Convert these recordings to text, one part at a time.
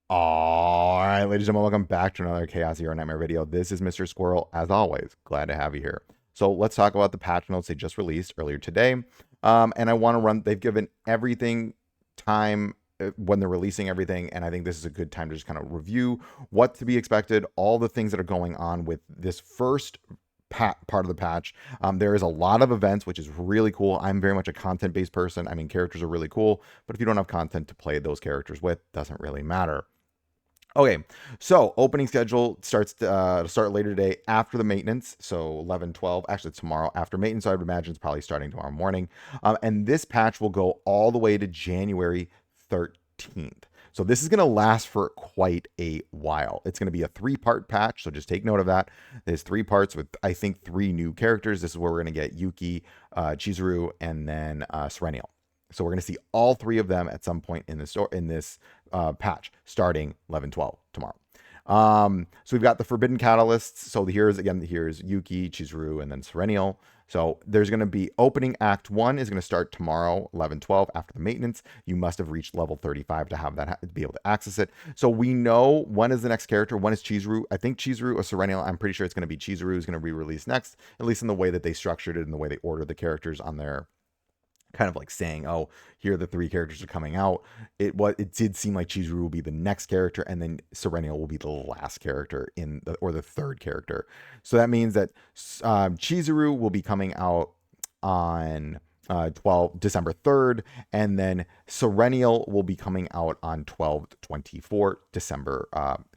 All right, ladies and gentlemen, welcome back to another Chaos Hero Nightmare video. This is Mr. Squirrel, as always. Glad to have you here. So let's talk about the patch notes they just released earlier today. And I want to run, they've given everything time when they're releasing everything. And I think this is a good time to just kind of review what to be expected, all the things that are going on with this first part of the patch. There is a lot of events, which is really cool. I'm very much a content-based person. I mean, characters are really cool, but if you don't have content to play those characters with, doesn't really matter. Okay, so opening schedule starts to start later today after the maintenance, so 11:12. Actually, tomorrow after maintenance, so I would imagine it's probably starting tomorrow morning. And this patch will go all the way to January 13th. So this is going to last for quite a while. It's going to be a 3-part patch, so just take note of that. There's 3 parts with, I think, 3 new characters. This is where we're going to get Yuki, Chizuru, and then Serenial. So we're going to see all 3 of them at some point in the store in this patch starting 11:12 tomorrow. So we've got the Forbidden Catalysts. So here's Yuki, Chizuru, and then Serenial. So there's going to be opening Act 1 is going to start tomorrow, 11:12 after the maintenance. You must have reached level 35 to have that, to be able to access it. So we know when is the next character. When is Chizuru? I think Chizuru or Serenial. I'm pretty sure it's going to be Chizuru who's going to be released next, at least in the way that they structured it and the way they ordered the characters on their kind of like saying, oh, here are the 3 characters are coming out. It did seem like Chizuru will be the next character, and then Serenial will be the last character or the 3rd character. So that means that Chizuru will be coming out on December 3rd, and then Serenial will be coming out on 12/24 December,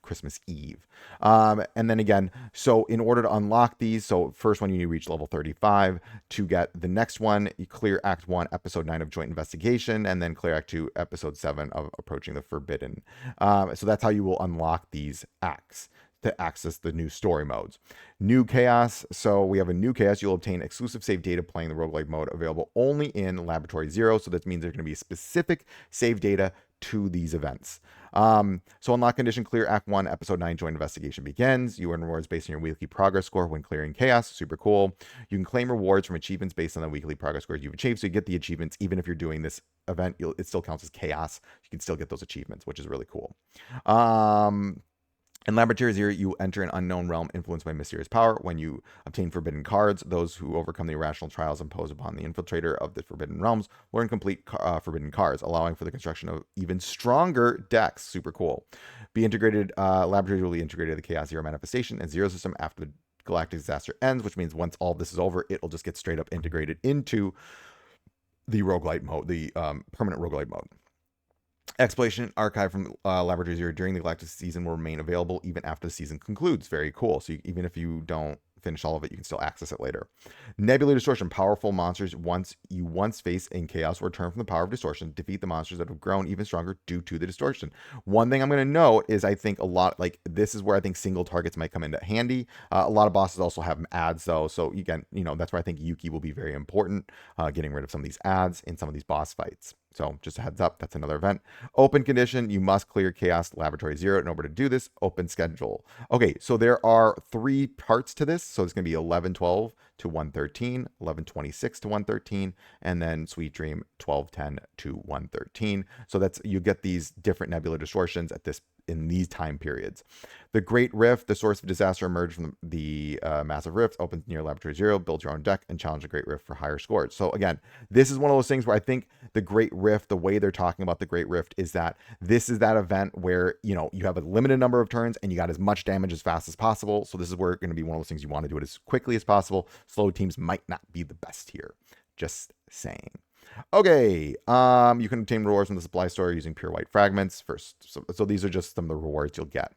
Christmas Eve. And then again, so in order to unlock these, so first one you need to reach level 35 to get the next one. You clear Act 1, Episode 9 of Joint Investigation, and then clear Act 2, Episode 7 of Approaching the Forbidden. So that's how you will unlock these acts to access the new story modes. New Chaos. So we have a new Chaos. You'll obtain exclusive save data playing the roguelike mode available only in Laboratory Zero. So that means there's going to be specific save data to these events. So unlock condition clear Act 1, Episode 9, Joint Investigation begins. You earn rewards based on your weekly progress score when clearing Chaos. Super cool. You can claim rewards from achievements based on the weekly progress scores you've achieved. So you get the achievements even if you're doing this event. It still counts as Chaos. You can still get those achievements, which is really cool. In Laboratory Zero, you enter an unknown realm influenced by mysterious power. When you obtain forbidden cards, those who overcome the irrational trials imposed upon the infiltrator of the forbidden realms learn complete forbidden cards, allowing for the construction of even stronger decks. Super cool. Laboratory will be integrated to the Chaos Zero manifestation and Zero system after the galactic disaster ends, which means once all this is over, it'll just get straight up integrated into the roguelite mode, the permanent roguelite mode. Exploration archive from Laboratory Zero during the Galactic season will remain available even after the season concludes. Very cool. So even if you don't finish all of it, you can still access it later. Nebula Distortion. Powerful monsters once face in Chaos return from the power of distortion. Defeat the monsters that have grown even stronger due to the distortion. One thing I'm going to note is I think a lot, like this is where I think single targets might come into handy. A lot of bosses also have ads though. So again, that's where I think Yuki will be very important, getting rid of some of these ads in some of these boss fights. So just a heads up, that's another event. Open condition, you must clear Chaos Laboratory Zero in order to do this. Open schedule. Okay, so there are 3 parts to this. So it's going to be 11:12 to 1:13, 11:26 to 1:13, and then Sweet Dream 12:10 to 1:13. So you get these different nebula distortions in these time periods. The Great Rift, the source of disaster, emerged from the massive rift, opens near Laboratory Zero, build your own deck, and challenge the Great Rift for higher scores. So again, this is one of those things where I think the Great Rift, the way they're talking about the Great Rift is that this is that event where, you have a limited number of turns and you got as much damage as fast as possible. So this is where it's going to be one of those things you want to do it as quickly as possible. Slow teams might not be the best here. Just saying. Okay, you can obtain rewards from the supply store using pure white fragments first. So these are just some of the rewards you'll get.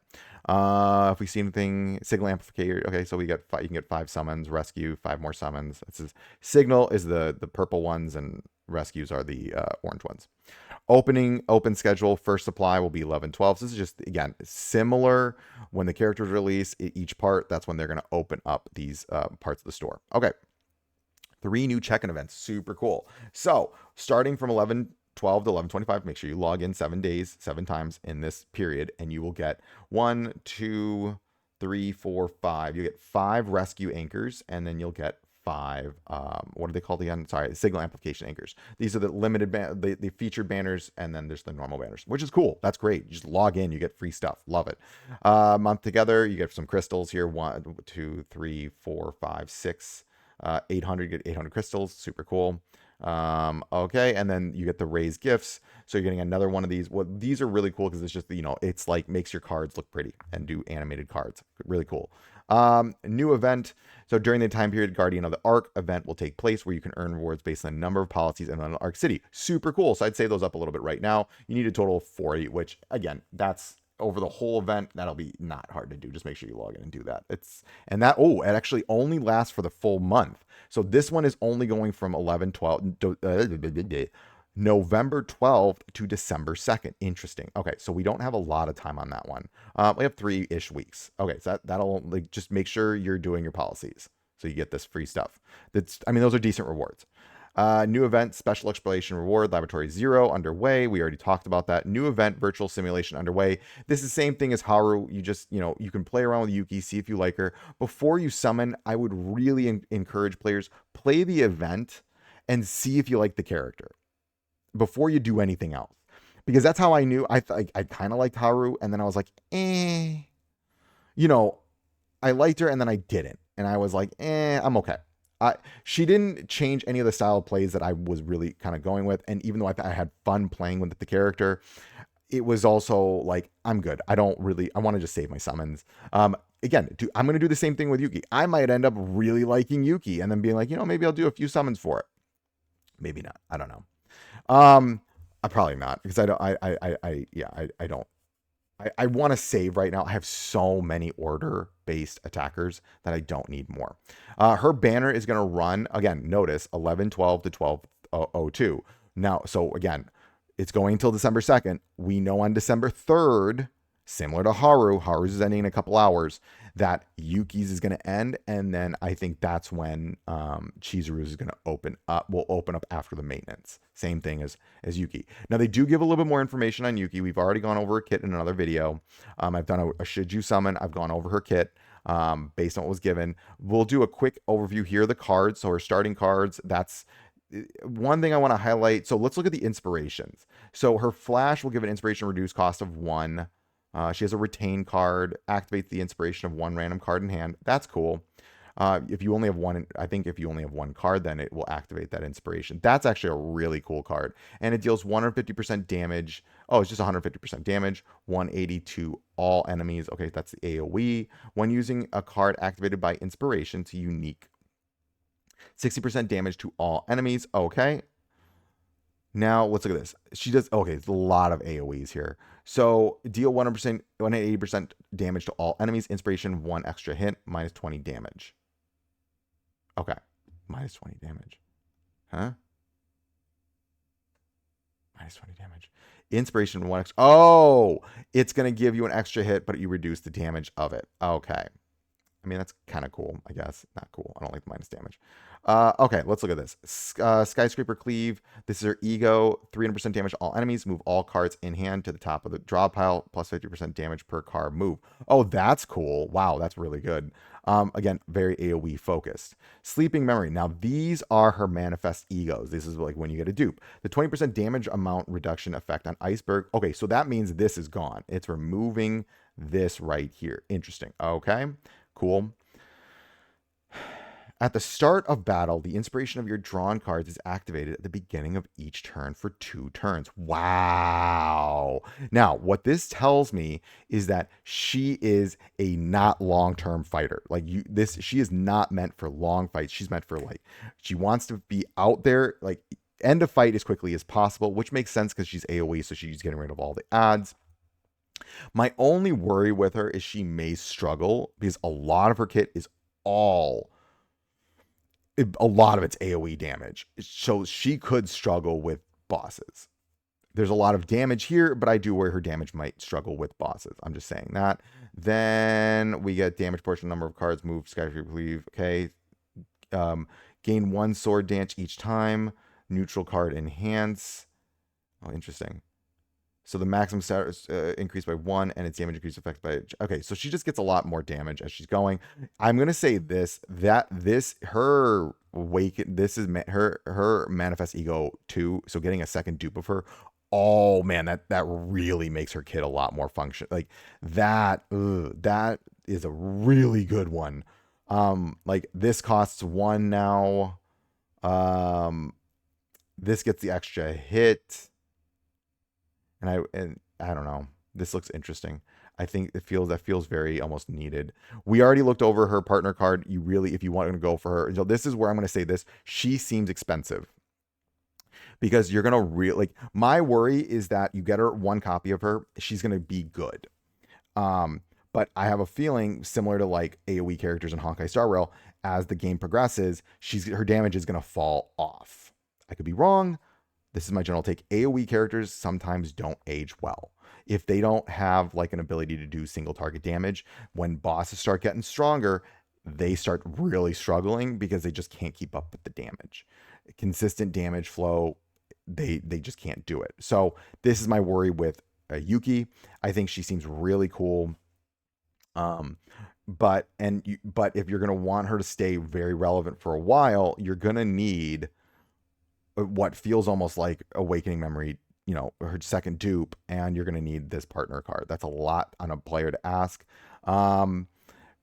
If we see anything, signal amplifier. Okay, so you can get 5 summons, rescue 5 more summons. Signal is the purple ones, and rescues are the orange ones. Open schedule. First supply will be 11:12. So this is just again similar. When the characters release each part, that's when they're going to open up these parts of the store. Okay. 3 new check-in events. Super cool. So starting from 11:12 to 11:25, make sure you log in 7 days, 7 times in this period, and you will get 1, 2, 3, 4, 5. You get 5 rescue anchors, and then you'll get 5, what do they call the sorry, signal amplification anchors. These are the limited the featured banners, and then there's the normal banners, which is cool. That's great. You just log in, you get free stuff. Love it. Month together, you get some crystals here. 1, 2, 3, 4, 5, 6, 800. You get 800 crystals. Super cool. Okay, and then you get the raised gifts, so you're getting another one of these. Well, these are really cool because it's just, you know, it's like makes your cards look pretty and do animated cards. Really cool. New event. So during the time period, Guardian of the Ark event will take place, where you can earn rewards based on the number of policies in an Ark City. Super cool. So I'd save those up a little bit right now. You need a total of 40, which again, that's over the whole event. That'll be not hard to do. Just make sure you log in and do that. It actually only lasts for the full month. So this one is only going from November 12th to December 2nd. Interesting. Okay, so we don't have a lot of time on that one. We have 3-ish weeks. Okay, so that'll like just make sure you're doing your policies, so you get this free stuff. Those are decent rewards. New event, special exploration reward, laboratory 0 underway. We already talked about that. New event, virtual simulation underway. This is the same thing as Haru. You just, you can play around with Yuki, see if you like her. Before you summon, I would really encourage players, play the event and see if you like the character before you do anything else. Because that's how I knew. I kind of liked Haru, and then I was like, I liked her, and then I didn't. And I was like, I'm okay. She didn't change any of the style of plays that I was really kind of going with. And even though I had fun playing with the character, it was also like, I'm good. I want to just save my summons. Again, I'm going to do the same thing with Yuki. I might end up really liking Yuki and then being like, maybe I'll do a few summons for it. Maybe not. I don't know. I probably not, because I don't. I want to save right now. I have so many order-based attackers that I don't need more. Her banner is going to run, again, notice, 11/12 to 12/02. Now, so again, it's going until December 2nd. We know on December 3rd, similar to Haru's is ending in a couple hours, that Yuki's is going to end, and then I think that's when Chizuru's is going to open up. Will open up after the maintenance. Same thing as Yuki. Now, they do give a little bit more information on Yuki. We've already gone over her kit in another video. I've done a Shiju summon. I've gone over her kit based on what was given. We'll do a quick overview here of the cards. So her starting cards, that's one thing I want to highlight. So let's look at the inspirations. So her flash will give an inspiration reduced cost of 1. She has a retain card, activates the inspiration of 1 random card in hand. That's cool. If you only have one, I think if you only have 1 card, then it will activate that inspiration. That's actually a really cool card. And it deals 150% damage. Oh, it's just 150% damage. 180 to all enemies. Okay, that's the AoE. When using a card activated by inspiration to unique. 60% damage to all enemies. Okay. Now, let's look at this. She does, okay, it's a lot of AoEs here. So, deal 180% damage to all enemies. Inspiration, 1 extra hit, minus 20 damage. Okay, minus 20 damage. Huh? Minus 20 damage. Inspiration, 1 extra. Oh, it's going to give you an extra hit, but you reduce the damage of it. Okay. I mean, that's kind of cool, I guess. Not cool. I don't like the minus damage. Okay, let's look at this. Skyscraper Cleave. This is her ego. 300% damage to all enemies. Move all cards in hand to the top of the draw pile. Plus 50% damage per card move. Oh, that's cool. Wow, that's really good. Again, very AoE focused. Sleeping Memory. Now, these are her manifest egos. This is like when you get a dupe. The 20% damage amount reduction effect on Iceberg. Okay, so that means this is gone. It's removing this right here. Interesting. Okay. Cool. At the start of battle, the inspiration of your drawn cards is activated at the beginning of each turn for 2 turns. Wow. Now, what this tells me is that she is a not long-term fighter. Like she is not meant for long fights. She's meant for she wants to be out there, end a fight as quickly as possible, which makes sense because she's AoE, so she's getting rid of all the ads. My only worry with her is she may struggle because a lot of her kit is a lot of it's AoE damage. So she could struggle with bosses. There's a lot of damage here, but I do worry her damage might struggle with bosses. I'm just saying that. Then we get damage portion, number of cards moved, Skyscraper Cleave. Okay. Gain 1 sword dance each time. Neutral card enhance. Oh, interesting. So the maximum status increased by 1 and its damage increase effect by. Okay, so she just gets a lot more damage as she's going. I'm going to say this, that this, her Waken, this is her Manifest Ego 2. So getting a second dupe of her. Oh man, that really makes her kit a lot more function. Like that is a really good one. Like this costs 1 now. Um, this gets the extra hit. And I don't know. This looks interesting. I think that feels very almost needed. We already looked over her partner card. You really, if you want to go for her, so this is where I'm going to say this. She seems expensive because you're going to really like. My worry is that you get her 1 copy of her, she's going to be good. But I have a feeling similar to like AoE characters in Honkai Star Rail, as the game progresses, her damage is going to fall off. I could be wrong. This is my general take. AoE characters sometimes don't age well. If they don't have like an ability to do single target damage, when bosses start getting stronger, they start really struggling because they just can't keep up with the damage. Consistent damage flow, they just can't do it. So this is my worry with Yuki. I think she seems really cool. But if you're gonna want her to stay very relevant for a while, you're gonna need what feels almost like Awakening Memory, her second dupe, and you're going to need this partner card. That's a lot on a player to ask.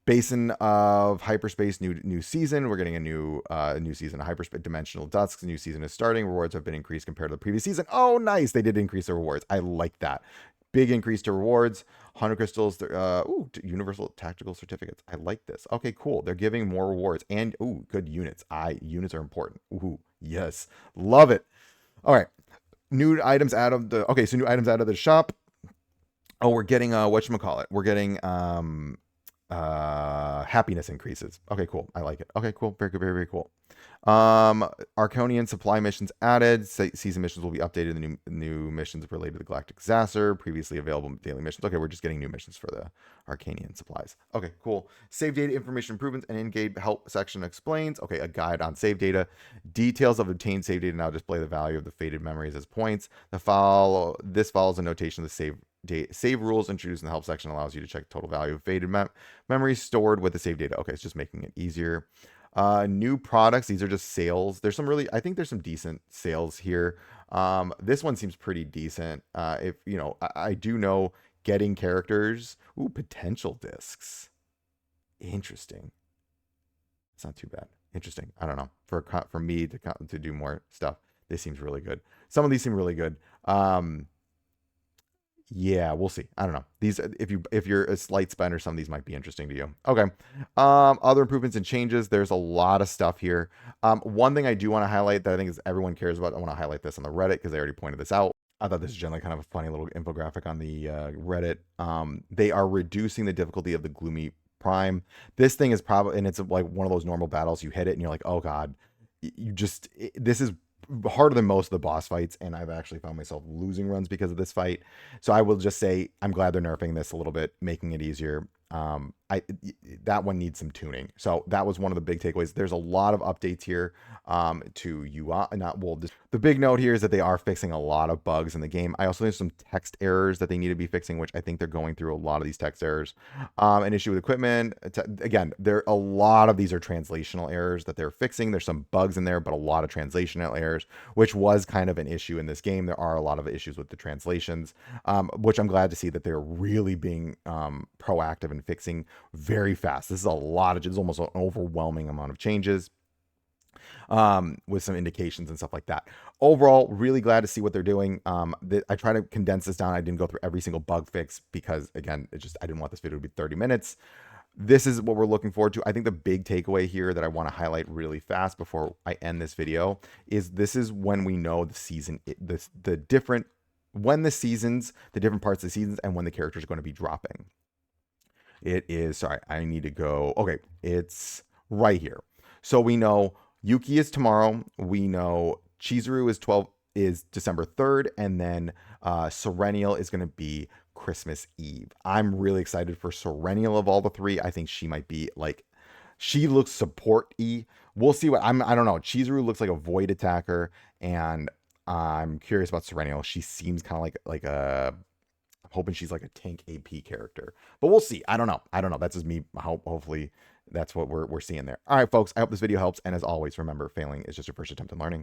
Basin of Hyperspace, new season. We're getting a new season of Hyperspace Dimensional Dusks. New season is starting. Rewards have been increased compared to the previous season. Oh, nice. They did increase the rewards. I like that. Big increase to rewards. 100 crystals. Universal tactical certificates. I like this. Okay, cool. They're giving more rewards and good units. Units are important. Ooh, yes, love it. All right, new items out of the. Okay, so new items out of the shop. Oh, we're getting whatchamacallit. We're getting happiness increases. Okay, cool. I like it. Okay, cool. Very good. Very, very cool. Arconian supply missions added. Season missions will be updated. The new missions related to the Galactic Disaster. Previously available daily missions. Okay, we're just getting new missions for the Arcanian supplies. Okay, cool. Save data information improvements and in-game help section explains. Okay, a guide on save data. Details of obtained save data now display the value of the faded memories as points. This follows a notation of the save rules introduced in the help section, allows you to check the total value of faded memories stored with the save data. Okay, it's just making it easier. New products. These are just sales. I think there's some decent sales here. This one seems pretty decent. If I do know getting characters. Ooh, potential discs. Interesting. It's not too bad. Interesting. I don't know. For me to do more stuff, this seems really good. Some of these seem really good. Yeah, we'll see. I don't know. These, if you're a slight spender, some of these might be interesting to you. Okay. Other improvements and changes. There's a lot of stuff here. One thing I do want to highlight that I think is everyone cares about. I want to highlight this on the Reddit because they already pointed this out. I thought this is generally kind of a funny little infographic on the Reddit. They are reducing the difficulty of the Gloomy Prime. This thing is probably, and it's like one of those normal battles. You hit it and you're like, oh god, this is harder than most of the boss fights, and I've actually found myself losing runs because of this fight. So I will just say I'm glad they're nerfing this a little bit, making it easier. That one needs some tuning. So that was one of the big takeaways. There's a lot of updates here to UI. The big note here is that they are fixing a lot of bugs in the game. I also think some text errors that they need to be fixing, which I think they're going through a lot of these text errors. An issue with equipment. Again, a lot of these are translational errors that they're fixing. There's some bugs in there, but a lot of translational errors, which was kind of an issue in this game. There are a lot of issues with the translations, which I'm glad to see that they're really being proactive and fixing very fast. This is it's almost an overwhelming amount of changes with some indications and stuff like that. Overall, really glad to see what they're doing. I try to condense this down. I didn't go through every single bug fix because again, I didn't want this video to be 30 minutes. This is what we're looking forward to. I think the big takeaway here that I want to highlight really fast before I end this video is this is when we know the season, the different parts of the seasons and when the characters are going to be dropping. It is, sorry, I need to go. Okay, it's right here. So we know Yuki is tomorrow. We know Chizuru is December 3rd, and then Serenial is going to be Christmas Eve. I'm really excited for Serenial of all the three. I think she might be she looks support-y. We'll see I don't know. Chizuru looks like a void attacker, and I'm curious about Serenial. She seems kind of like a. I'm hoping she's like a tank AP character, but we'll see. I don't know. That's just me. Hopefully, that's what we're seeing there. All right, folks. I hope this video helps. And as always, remember, failing is just your first attempt in learning.